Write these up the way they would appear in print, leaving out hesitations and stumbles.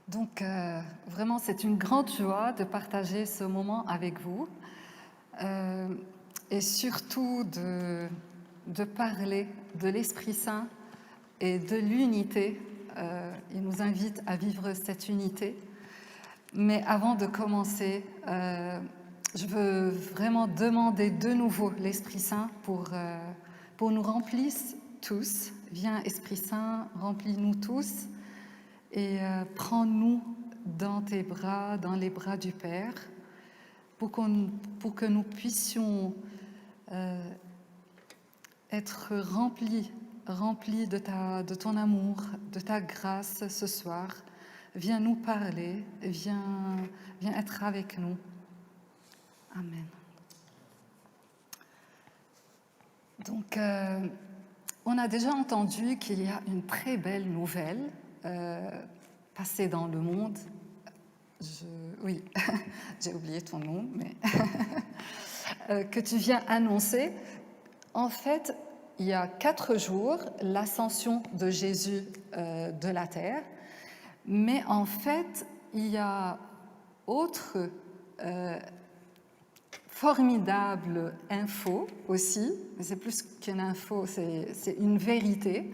Donc, vraiment, c'est une grande joie de partager ce moment avec vous et surtout de parler de l'Esprit Saint et de l'unité. Il nous invite à vivre cette unité. Mais avant de commencer, je veux vraiment demander de nouveau l'Esprit Saint pour nous remplir tous. Viens, Esprit Saint, remplis-nous tous. Et prends-nous dans tes bras, dans les bras du Père, pour que nous puissions être remplis de ton amour, de ta grâce ce soir. Viens nous parler, viens être avec nous. Amen. Donc, on a déjà entendu qu'il y a une très belle nouvelle passée dans le monde. Oui, j'ai oublié ton nom, mais que tu viens annoncer. En fait, il y a 4 jours, l'ascension de Jésus de la terre, mais en fait, il y a autre formidable info aussi, mais c'est plus qu'une info, c'est une vérité,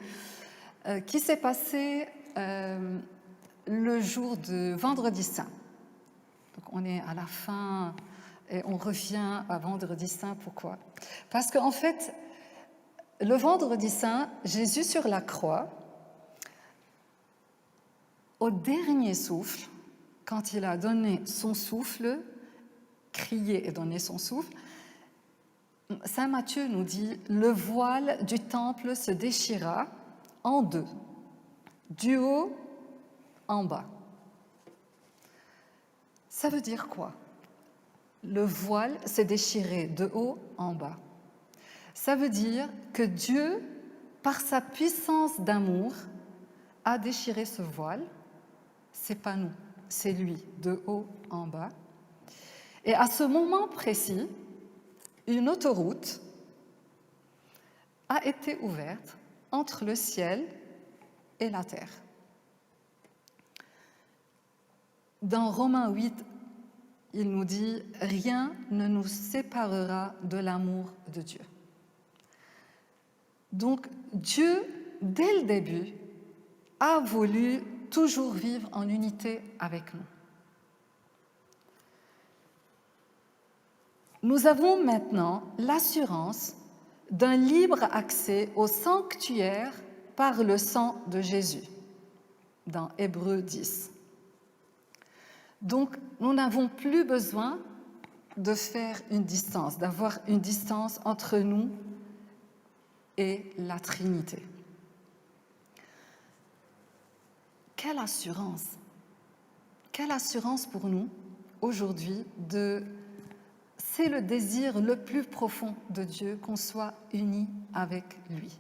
qui s'est passée le jour de Vendredi Saint. Donc on est à la fin et on revient à Vendredi Saint. Pourquoi? Parce qu'en fait, le Vendredi Saint, Jésus sur la croix, au dernier souffle, quand il a donné son souffle, crié et donné son souffle, Saint Matthieu nous dit « Le voile du temple se déchira en deux, du haut en bas ». Ça veut dire quoi? Le voile s'est déchiré de haut en bas. Ça veut dire que Dieu, par sa puissance d'amour, a déchiré ce voile. C'est pas nous, c'est lui, de haut en bas. Et à ce moment précis, une autoroute a été ouverte entre le ciel et la terre. Dans Romains 8, il nous dit « Rien ne nous séparera de l'amour de Dieu ». Donc Dieu, dès le début, a voulu toujours vivre en unité avec nous. Nous avons maintenant l'assurance d'un libre accès au sanctuaire par le sang de Jésus, dans Hébreux 10. Donc, nous n'avons plus besoin de faire une distance, d'avoir une distance entre nous et la Trinité. Quelle assurance! Quelle assurance pour nous, aujourd'hui, c'est le désir le plus profond de Dieu qu'on soit unis avec lui.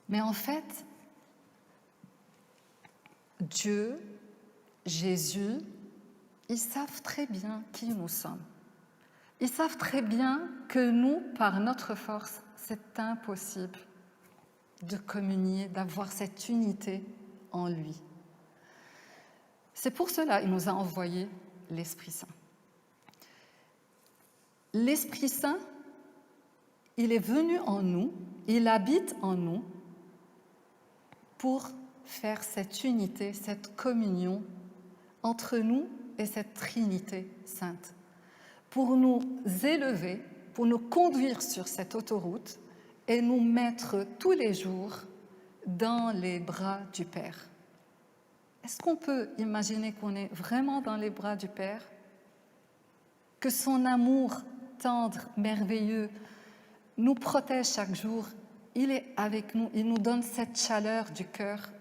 Mais en fait, Dieu, Jésus, ils savent très bien qui nous sommes. Ils savent très bien que nous, par notre force, c'est impossible de communier, d'avoir cette unité en lui. C'est pour cela qu'il nous a envoyé l'Esprit Saint. L'Esprit Saint, il est venu en nous, il habite en nous pour faire cette unité, cette communion entre nous et cette Trinité sainte, pour nous élever, pour nous conduire sur cette autoroute et nous mettre tous les jours dans les bras du Père. Est-ce qu'on peut imaginer qu'on est vraiment dans les bras du Père? Que son amour tendre, merveilleux, nous protège chaque jour. Il est avec nous, il nous donne cette chaleur du cœur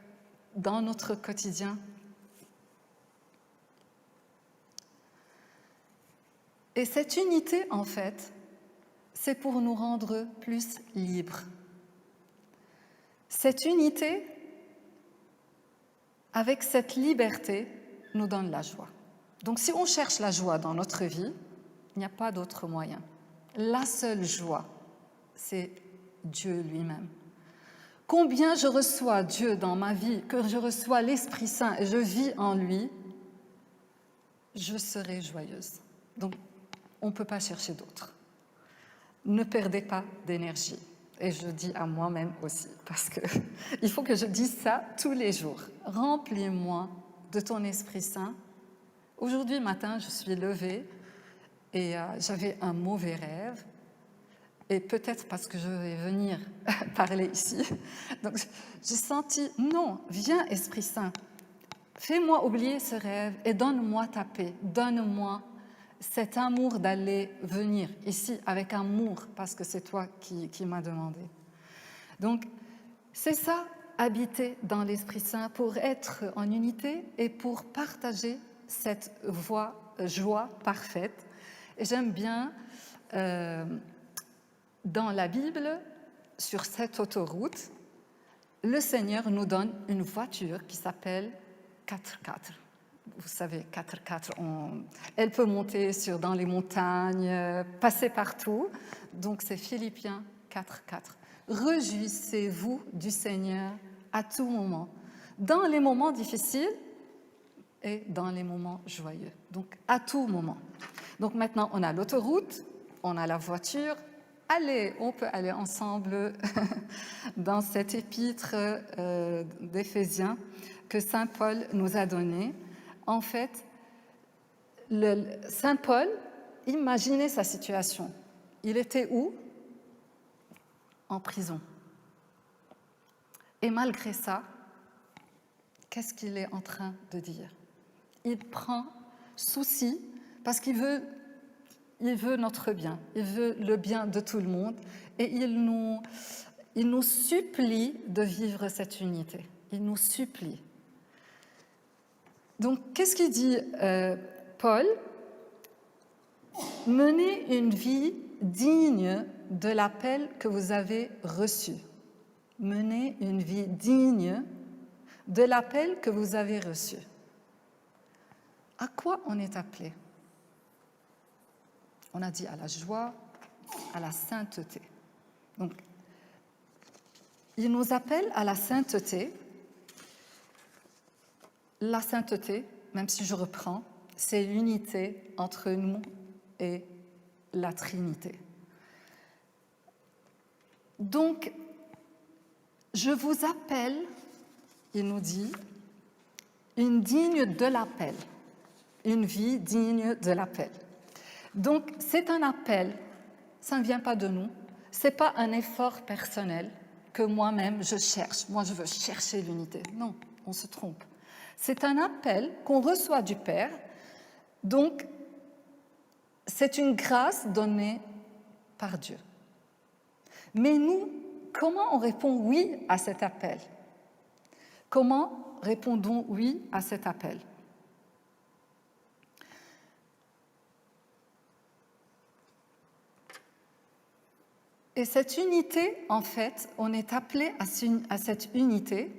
dans notre quotidien. Et cette unité, en fait, c'est pour nous rendre plus libres. Cette unité, avec cette liberté, nous donne la joie. Donc si on cherche la joie dans notre vie, il n'y a pas d'autre moyen. La seule joie, c'est Dieu lui-même. Combien je reçois Dieu dans ma vie, que je reçois l'Esprit Saint et je vis en lui, je serai joyeuse. Donc, on ne peut pas chercher d'autre. Ne perdez pas d'énergie. Et je dis à moi-même aussi, parce qu'il faut que je dise ça tous les jours. Remplis-moi de ton Esprit Saint. Aujourd'hui matin, je suis levée et j'avais un mauvais rêve. Et peut-être parce que je vais venir parler ici. Donc, j'ai senti, non, viens Esprit Saint, fais-moi oublier ce rêve et donne-moi ta paix, donne-moi cet amour d'aller venir ici avec amour, parce que c'est toi qui m'as demandé. Donc, c'est ça, habiter dans l'Esprit Saint, pour être en unité et pour partager cette joie parfaite. Et j'aime bien... dans la Bible, sur cette autoroute, le Seigneur nous donne une voiture qui s'appelle 4x4. Vous savez, 4x4, elle peut monter dans les montagnes, passer partout. Donc c'est Philippiens 4x4. Réjouissez-vous du Seigneur à tout moment, dans les moments difficiles et dans les moments joyeux. Donc à tout moment. Donc maintenant, on a l'autoroute, on a la voiture. Allez, on peut aller ensemble dans cet épître d'Éphésiens que saint Paul nous a donné. En fait, saint Paul, imaginez sa situation. Il était où? En prison. Et malgré ça, qu'est-ce qu'il est en train de dire? Il prend souci parce qu'il veut notre bien, il veut le bien de tout le monde et il nous supplie de vivre cette unité. Il nous supplie. Donc, qu'est-ce qu'il dit Paul? Menez une vie digne de l'appel que vous avez reçu. Menez une vie digne de l'appel que vous avez reçu. À quoi on est appelé? On a dit à la joie, à la sainteté. Donc, il nous appelle à la sainteté. La sainteté, même si je reprends, c'est l'unité entre nous et la Trinité. Donc, je vous appelle, il nous dit, une digne de l'appel, une vie digne de l'appel. Donc, c'est un appel, ça ne vient pas de nous, ce n'est pas un effort personnel que moi-même je cherche. Moi, je veux chercher l'unité. Non, on se trompe. C'est un appel qu'on reçoit du Père, donc c'est une grâce donnée par Dieu. Mais nous, comment on répond oui à cet appel? Comment répondons oui à cet appel? Et cette unité, en fait, on est appelé à cette unité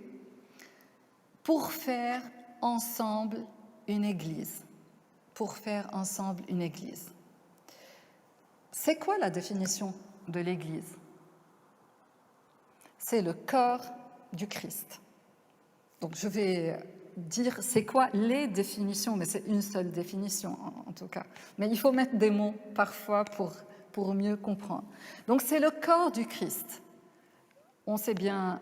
pour faire ensemble une église. Pour faire ensemble une église. C'est quoi la définition de l'église? C'est le corps du Christ. Donc je vais dire c'est quoi les définitions, mais c'est une seule définition en tout cas. Mais il faut mettre des mots parfois pour mieux comprendre. Donc c'est le corps du Christ. On sait bien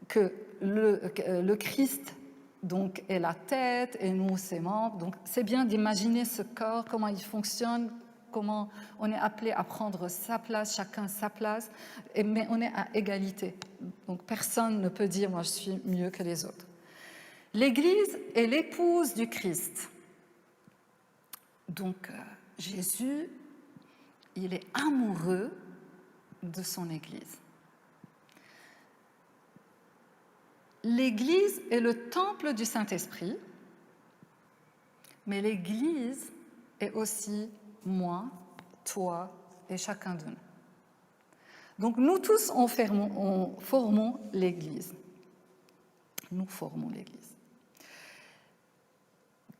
que le Christ donc, est la tête et nous ses membres. Donc c'est bien d'imaginer ce corps, comment il fonctionne, comment on est appelé à prendre sa place, chacun sa place, mais on est à égalité. Donc personne ne peut dire « moi je suis mieux que les autres ». L'Église est l'épouse du Christ. Donc Jésus, il est amoureux de son Église. L'Église est le temple du Saint-Esprit, mais l'Église est aussi moi, toi et chacun de nous. Donc nous tous, on formons l'Église. Nous formons l'Église.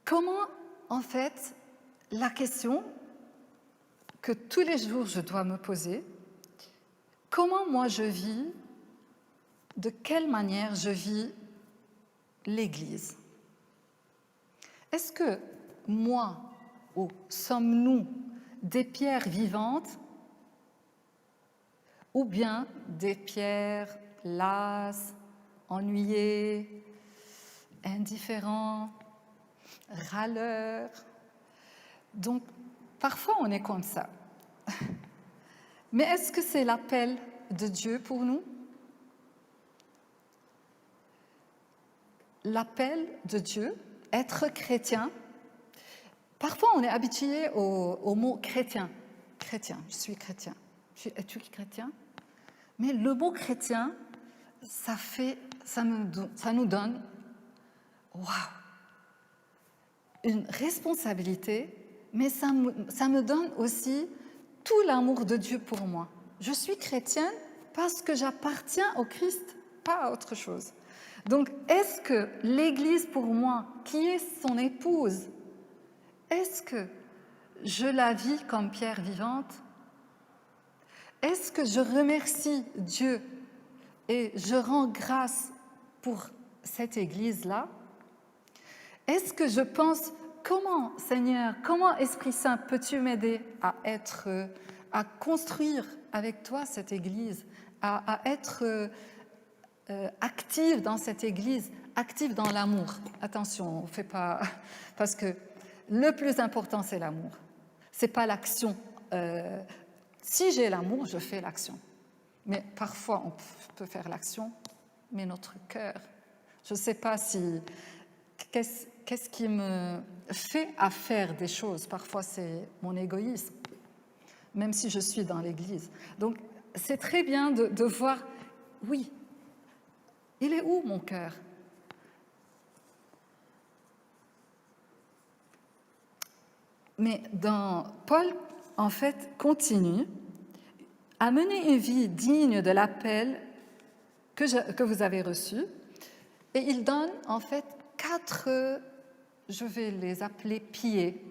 Comment, en fait, la question que tous les jours je dois me poser, comment moi je vis de quelle manière je vis l'Église. Est-ce que moi, ou sommes-nous des pierres vivantes ou bien des pierres lasses, ennuyées, indifférents, râleurs? Donc, parfois on est comme ça. Mais est-ce que c'est l'appel de Dieu pour nous? L'appel de Dieu, être chrétien. Parfois, on est habitué au mot chrétien. Chrétien, je suis chrétien. Es-tu chrétien? Mais le mot chrétien, ça nous donne waouh, une responsabilité, mais ça me donne aussi tout l'amour de Dieu pour moi. Je suis chrétienne parce que j'appartiens au Christ, pas à autre chose. Donc, est-ce que l'Église pour moi, qui est son épouse, est-ce que je la vis comme pierre vivante? Est-ce que je remercie Dieu et je rends grâce pour cette Église-là? Est-ce que je pense, comment, Seigneur, comment Esprit Saint peux-tu m'aider à construire avec toi cette Église, à être active dans cette Église, active dans l'amour? Attention, on ne fait pas... Parce que le plus important, c'est l'amour. Ce n'est pas l'action. Si j'ai l'amour, je fais l'action. Mais parfois, on peut faire l'action, mais notre cœur... Je ne sais pas si... Qu'est-ce qui me fait à faire des choses? Parfois, c'est mon égoïsme, même si je suis dans l'Église. Donc, c'est très bien de voir, oui, il est où mon cœur? Mais Paul, en fait, continue à mener une vie digne de l'appel que vous avez reçu. Et il donne, en fait, 4, je vais les appeler pieds,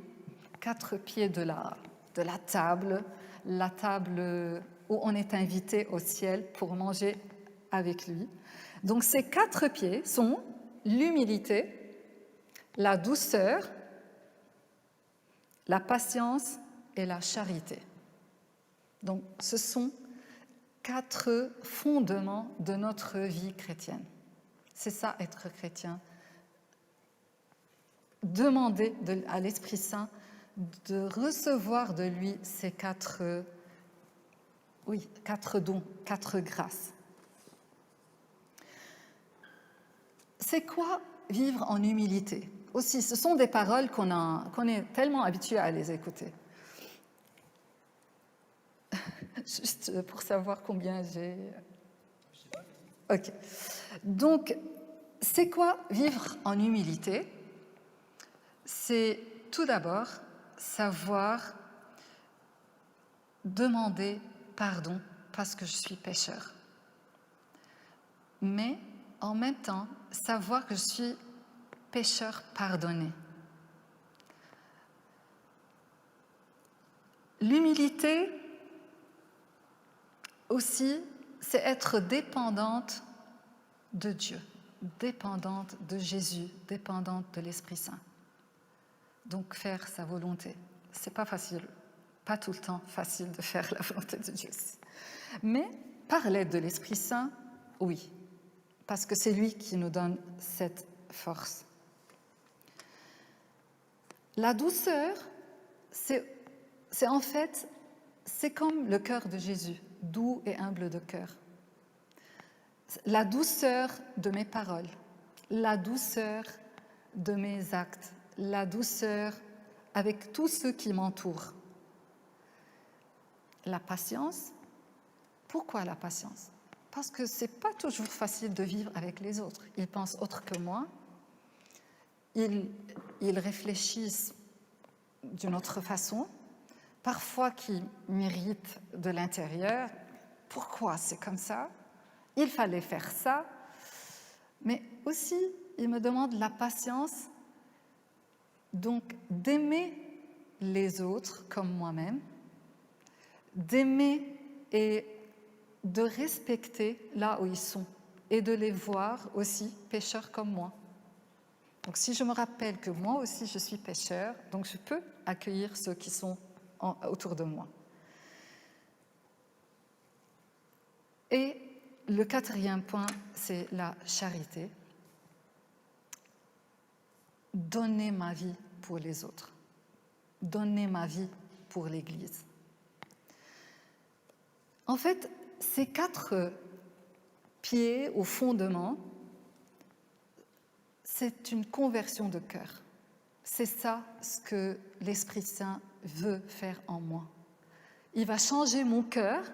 4 pieds de la table où on est invité au ciel pour manger avec lui. Donc ces 4 pieds sont l'humilité, la douceur, la patience et la charité. Donc ce sont 4 fondements de notre vie chrétienne. C'est ça, être chrétien. Demander à l'Esprit Saint de recevoir de lui ces 4 dons, 4 grâces. C'est quoi vivre en humilité? Aussi, ce sont des paroles qu'on est tellement habitué à les écouter. Juste pour savoir combien j'ai... Ok. Donc, c'est quoi vivre en humilité? C'est tout d'abord savoir demander pardon parce que je suis pécheur. Mais en même temps, savoir que je suis pécheur pardonné. L'humilité aussi, c'est être dépendante de Dieu, dépendante de Jésus, dépendante de l'Esprit Saint. Donc faire sa volonté. C'est pas facile, pas tout le temps facile de faire la volonté de Dieu. Mais par l'aide de l'Esprit Saint, oui, parce que c'est lui qui nous donne cette force. La douceur, c'est en fait, c'est comme le cœur de Jésus, doux et humble de cœur. La douceur de mes paroles, la douceur de mes actes, la douceur avec tous ceux qui m'entourent. La patience. Pourquoi la patience? Parce que ce n'est pas toujours facile de vivre avec les autres. Ils pensent autre que moi. Ils réfléchissent d'une autre façon, parfois qui m'irritent de l'intérieur. Pourquoi c'est comme ça? Il fallait faire ça. Mais aussi, ils me demandent la patience, donc d'aimer les autres comme moi-même, d'aimer et de respecter là où ils sont. et de les voir aussi pécheurs comme moi. Donc si je me rappelle que moi aussi je suis pécheur, donc je peux accueillir ceux qui sont autour de moi. Et le quatrième point, c'est la charité. Donner ma vie pour les autres. Donner ma vie pour l'Église. En fait, ces 4 pieds au fondement, c'est une conversion de cœur. C'est ça ce que l'Esprit Saint veut faire en moi. Il va changer mon cœur,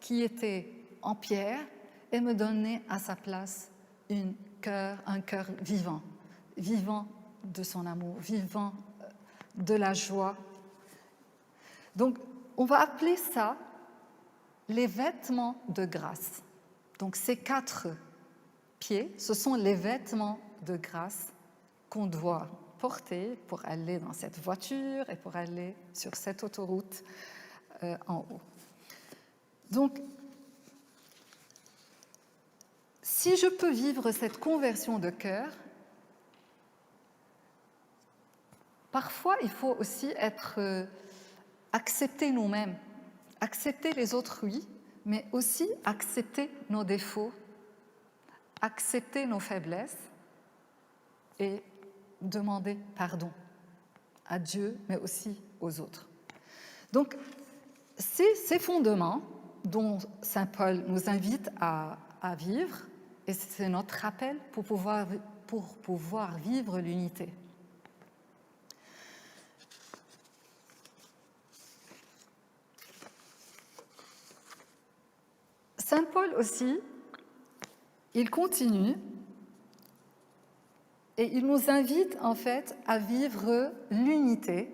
qui était en pierre, et me donner à sa place un cœur vivant, vivant de son amour, vivant de la joie. Donc, on va appeler ça les vêtements de grâce. Donc, ces 4 pieds, ce sont les vêtements de grâce qu'on doit porter pour aller dans cette voiture et pour aller sur cette autoroute en haut. Donc, si je peux vivre cette conversion de cœur, parfois il faut aussi accepter nous-mêmes, accepter les autrui, mais aussi accepter nos défauts, accepter nos faiblesses et demander pardon à Dieu, mais aussi aux autres. Donc, c'est ces fondements dont saint Paul nous invite à vivre, et c'est notre rappel pour pouvoir vivre l'unité. Saint Paul aussi, il continue et il nous invite en fait à vivre l'unité,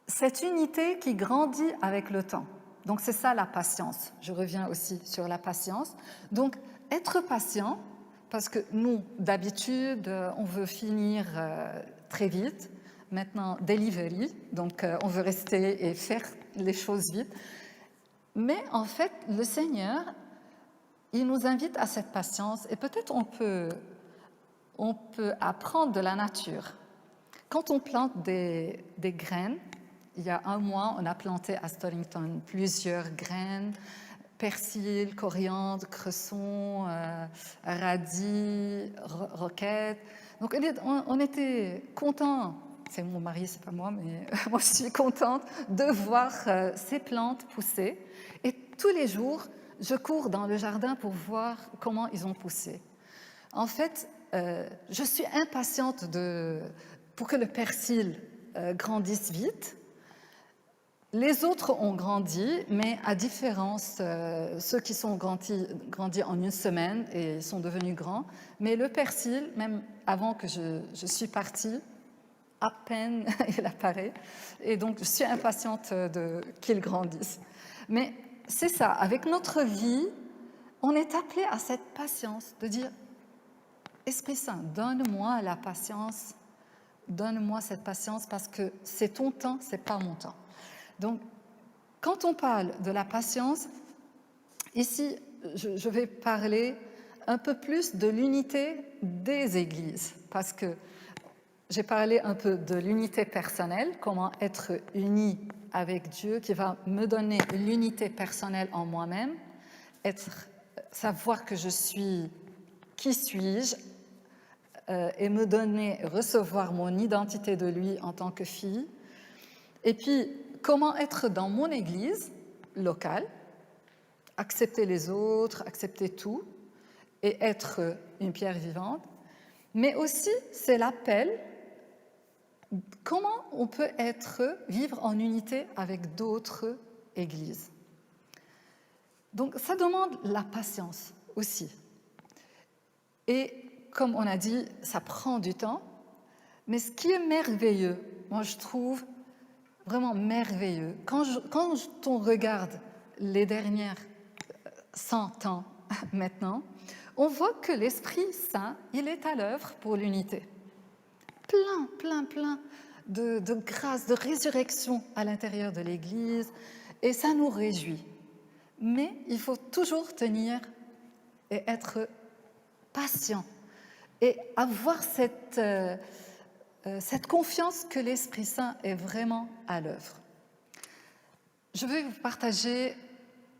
cette unité qui grandit avec le temps. Donc c'est ça la patience. Je reviens aussi sur la patience. Donc être patient, parce que nous, d'habitude, on veut finir très vite. Maintenant, delivery, donc on veut rester et faire les choses vite. Mais en fait, le Seigneur, il nous invite à cette patience et peut-être on peut apprendre de la nature. Quand on plante des graines, il y a 1 mois, on a planté à Stallington plusieurs graines, persil, coriandre, cresson, radis, roquette. Donc on était contents, c'est mon mari, c'est pas moi, mais moi je suis contente de voir ces plantes pousser. Et tous les jours, je cours dans le jardin pour voir comment ils ont poussé. En fait, je suis impatiente pour que le persil grandisse vite. Les autres ont grandi, mais à différence, ceux qui sont grandis en 1 semaine et sont devenus grands. Mais le persil, même avant que je suis partie, à peine il apparaît. Et donc, je suis impatiente qu'il grandisse. Mais c'est ça, avec notre vie, on est appelé à cette patience, de dire « Esprit Saint, donne-moi la patience, donne-moi cette patience parce que c'est ton temps, c'est pas mon temps. » Donc, quand on parle de la patience, ici, je vais parler un peu plus de l'unité des églises, parce que j'ai parlé un peu de l'unité personnelle, comment être uni avec Dieu, qui va me donner l'unité personnelle en moi-même, savoir que je suis, qui suis-je, et me donner, recevoir mon identité de lui en tant que fille, et puis comment être dans mon église locale, accepter les autres, accepter tout, et être une pierre vivante. Mais aussi, c'est l'appel, comment on peut vivre en unité avec d'autres églises. Donc, ça demande la patience aussi. Et comme on a dit, ça prend du temps, mais ce qui est merveilleux, moi je trouve, vraiment merveilleux. Quand on regarde les dernières 100 ans maintenant, on voit que l'Esprit Saint, il est à l'œuvre pour l'unité. Plein de grâce, de résurrection à l'intérieur de l'Église, et ça nous réjouit. Mais il faut toujours tenir et être patient et avoir cette confiance que l'Esprit Saint est vraiment à l'œuvre. Je vais vous partager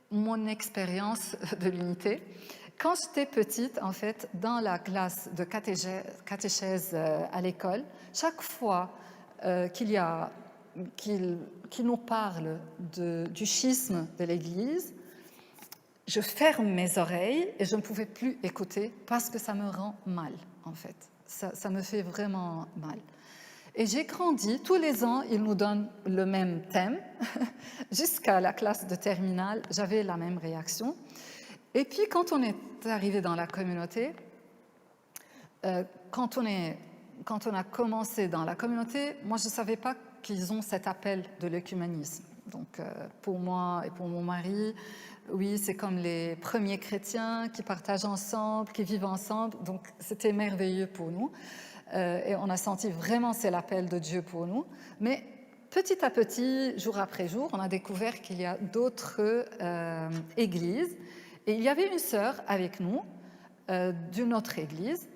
mon expérience de l'unité. Quand j'étais petite, en fait, dans la classe de catéchèse à l'école, chaque fois qu'il nous parle du schisme de l'Église, je ferme mes oreilles et je ne pouvais plus écouter parce que ça me rend mal, en fait. Ça me fait vraiment mal. Et j'ai grandi, tous les ans, ils nous donnent le même thème. Jusqu'à la classe de terminale, j'avais la même réaction. Et puis, quand on est arrivé dans la communauté, quand on a commencé dans la communauté, moi, je ne savais pas qu'ils ont cet appel de l'œcuménisme. Donc, pour moi et pour mon mari, oui, c'est comme les premiers chrétiens qui partagent ensemble, qui vivent ensemble. Donc, c'était merveilleux pour nous. Et on a senti vraiment c'est l'appel de Dieu pour nous. Mais petit à petit, jour après jour, on a découvert qu'il y a d'autres églises. Et il y avait une sœur avec nous d'une autre église.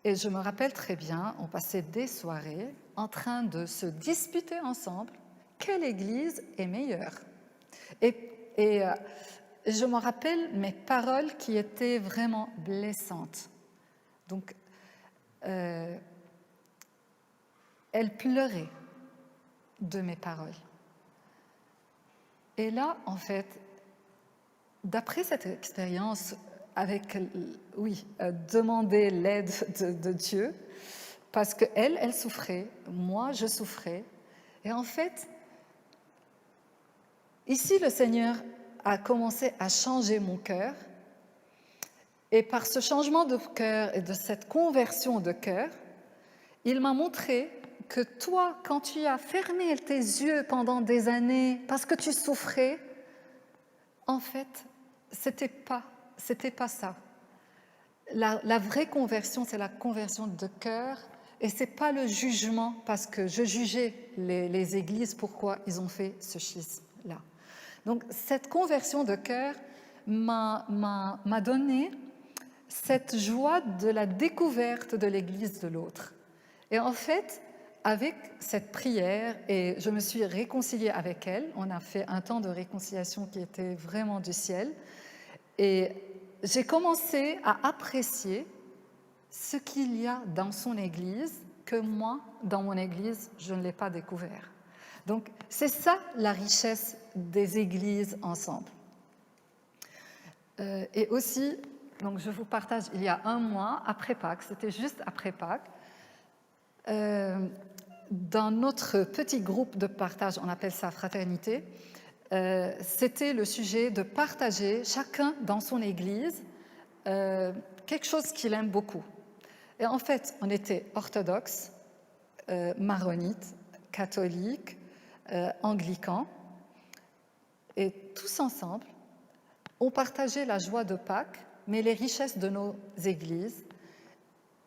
Et je me rappelle très bien, on passait des soirées en train de se disputer ensemble quelle église est meilleure. Et je me rappelle mes paroles qui étaient vraiment blessantes. Donc, elle pleurait de mes paroles. Et là, en fait, d'après cette expérience, avec, demander l'aide de Dieu, parce qu'elle, elle souffrait, moi, je souffrais. Et en fait, ici, le Seigneur a commencé à changer mon cœur. Et par ce changement de cœur et de cette conversion de cœur, il m'a montré que toi, quand tu as fermé tes yeux pendant des années parce que tu souffrais, en fait, c'était pas ça. La vraie conversion, c'est la conversion de cœur, et c'est pas le jugement, parce que je jugeais les églises pourquoi ils ont fait ce schisme-là. Donc, cette conversion de cœur m'a donné cette joie de la découverte de l'église de l'autre. Et en fait, avec cette prière, et je me suis réconciliée avec elle, on a fait un temps de réconciliation qui était vraiment du ciel, et j'ai commencé à apprécier ce qu'il y a dans son église que moi, dans mon église, je ne l'ai pas découvert. Donc, c'est ça la richesse des églises ensemble. Et aussi, donc je vous partage, il y a un mois, après Pâques, c'était juste après Pâques, dans notre petit groupe de partage, on appelle ça fraternité, c'était le sujet de partager, chacun dans son église, quelque chose qu'il aime beaucoup. Et en fait, on était orthodoxes, maronites, catholiques, anglicans, et tous ensemble, on partageait la joie de Pâques, mais les richesses de nos églises.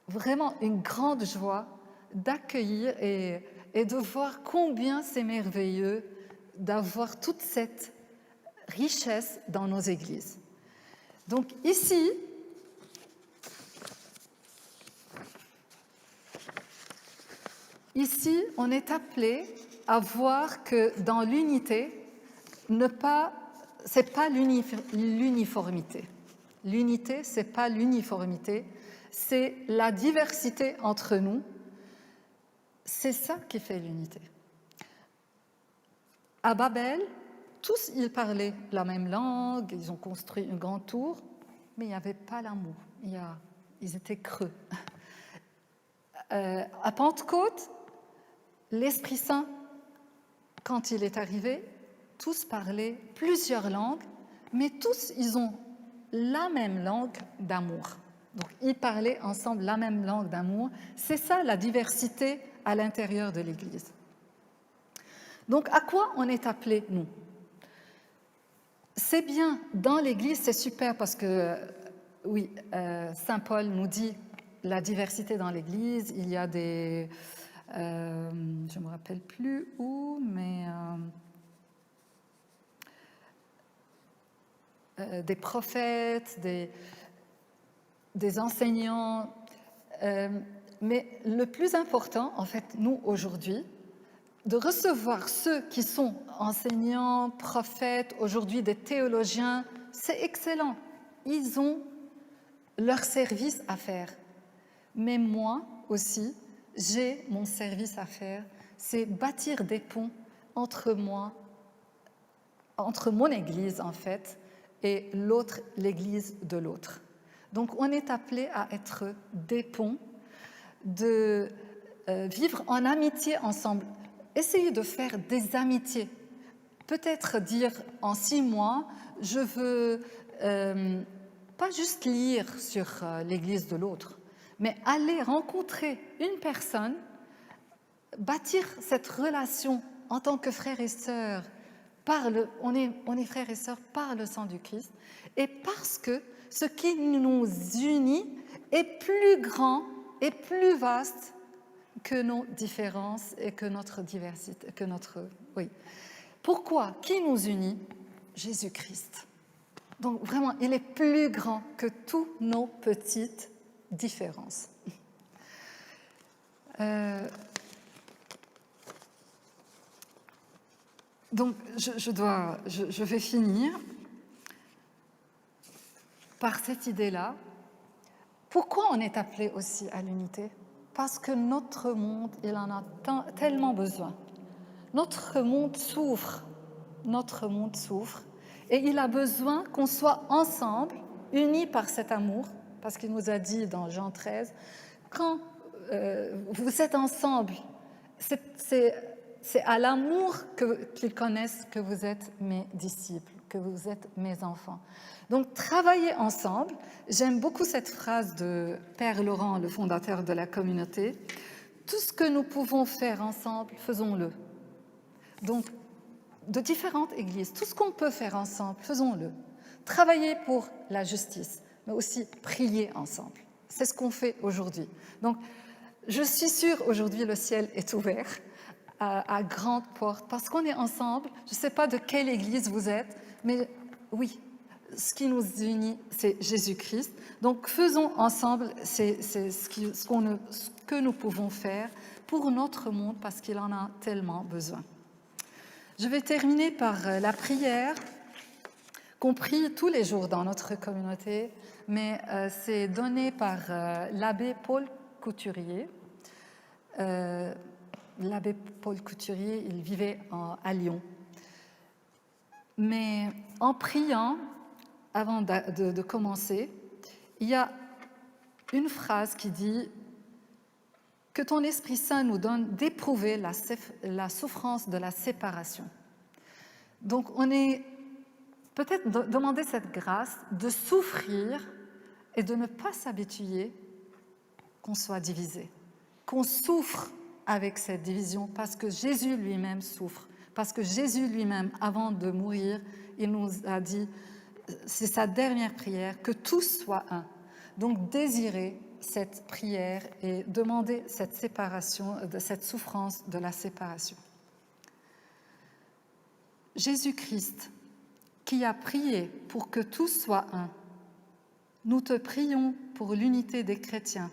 Vraiment une grande joie d'accueillir et de voir combien c'est merveilleux d'avoir toute cette richesse dans nos églises. Donc ici, on est appelé à voir que dans l'unité, c'est pas l'uniformité. L'unité, c'est pas l'uniformité, c'est la diversité entre nous. C'est ça qui fait l'unité. À Babel, tous ils parlaient la même langue, ils ont construit une grande tour, mais il n'y avait pas l'amour. Ils étaient creux. À Pentecôte, l'Esprit Saint, quand il est arrivé, tous parlaient plusieurs langues, mais tous, ils ont la même langue d'amour. Donc, ils parlaient ensemble la même langue d'amour. C'est ça, la diversité à l'intérieur de l'Église. Donc, à quoi on est appelés, nous? C'est bien, dans l'Église, c'est super parce que, oui, Saint Paul nous dit la diversité dans l'Église, il y a des... je ne me rappelle plus où, mais... des prophètes, des enseignants, mais le plus important, en fait, nous, aujourd'hui, de recevoir ceux qui sont enseignants, prophètes, aujourd'hui des théologiens, c'est excellent. Ils ont leur service à faire. Mais moi aussi, j'ai mon service à faire, c'est bâtir des ponts entre moi, entre mon Église en fait, et l'autre, l'Église de l'autre. Donc on est appelé à être des ponts, de vivre en amitié ensemble. Essayez de faire des amitiés. Peut-être dire en 6 mois, je veux pas juste lire sur l'Église de l'autre, mais aller rencontrer une personne, bâtir cette relation en tant que frères et sœurs. On est frères et sœurs par le sang du Christ, et parce que ce qui nous unit est plus grand et plus vaste que nos différences et que notre diversité, oui. Pourquoi? Qui nous unit? Jésus-Christ. Donc vraiment, il est plus grand que toutes nos petites différences. Donc je vais finir par cette idée-là. Pourquoi on est appelé aussi à l'unité? Parce que notre monde, il en a tellement besoin. Notre monde souffre, et il a besoin qu'on soit ensemble, unis par cet amour, parce qu'il nous a dit dans Jean 13, quand vous êtes ensemble, c'est à l'amour qu'ils connaissent que vous êtes mes disciples, que vous êtes mes enfants. Donc, travaillez ensemble. J'aime beaucoup cette phrase de Père Laurent, le fondateur de la communauté. Tout ce que nous pouvons faire ensemble, faisons-le. Donc, de différentes églises, tout ce qu'on peut faire ensemble, faisons-le. Travaillez pour la justice, mais aussi prier ensemble. C'est ce qu'on fait aujourd'hui. Donc, je suis sûre, aujourd'hui, le ciel est ouvert à grandes portes, parce qu'on est ensemble. Je ne sais pas de quelle église vous êtes, mais oui, ce qui nous unit, c'est Jésus-Christ. Donc, faisons ensemble ce que nous pouvons faire pour notre monde, parce qu'il en a tellement besoin. Je vais terminer par la prière qu'on prie tous les jours dans notre communauté, mais c'est donné par l'abbé Paul Couturier. L'abbé Paul Couturier, il vivait à Lyon. Mais en priant, avant de commencer, il y a une phrase qui dit « Que ton Esprit Saint nous donne d'éprouver la souffrance de la séparation ». Donc on est peut-être demander cette grâce de souffrir et de ne pas s'habituer qu'on soit divisé, qu'on souffre avec cette division, parce que Jésus lui-même souffre, parce que Jésus lui-même, avant de mourir, il nous a dit, c'est sa dernière prière, que tous soient un. Donc désirez cette prière et demandez cette séparation, cette souffrance de la séparation. Jésus-Christ, qui a prié pour que tous soient un, nous te prions pour l'unité des chrétiens,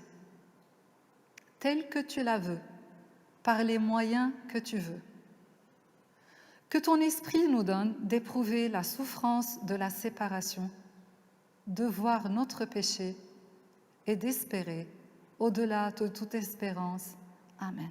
telle que tu la veux, par les moyens que tu veux. Que ton esprit nous donne d'éprouver la souffrance de la séparation, de voir notre péché et d'espérer, au-delà de toute espérance. Amen.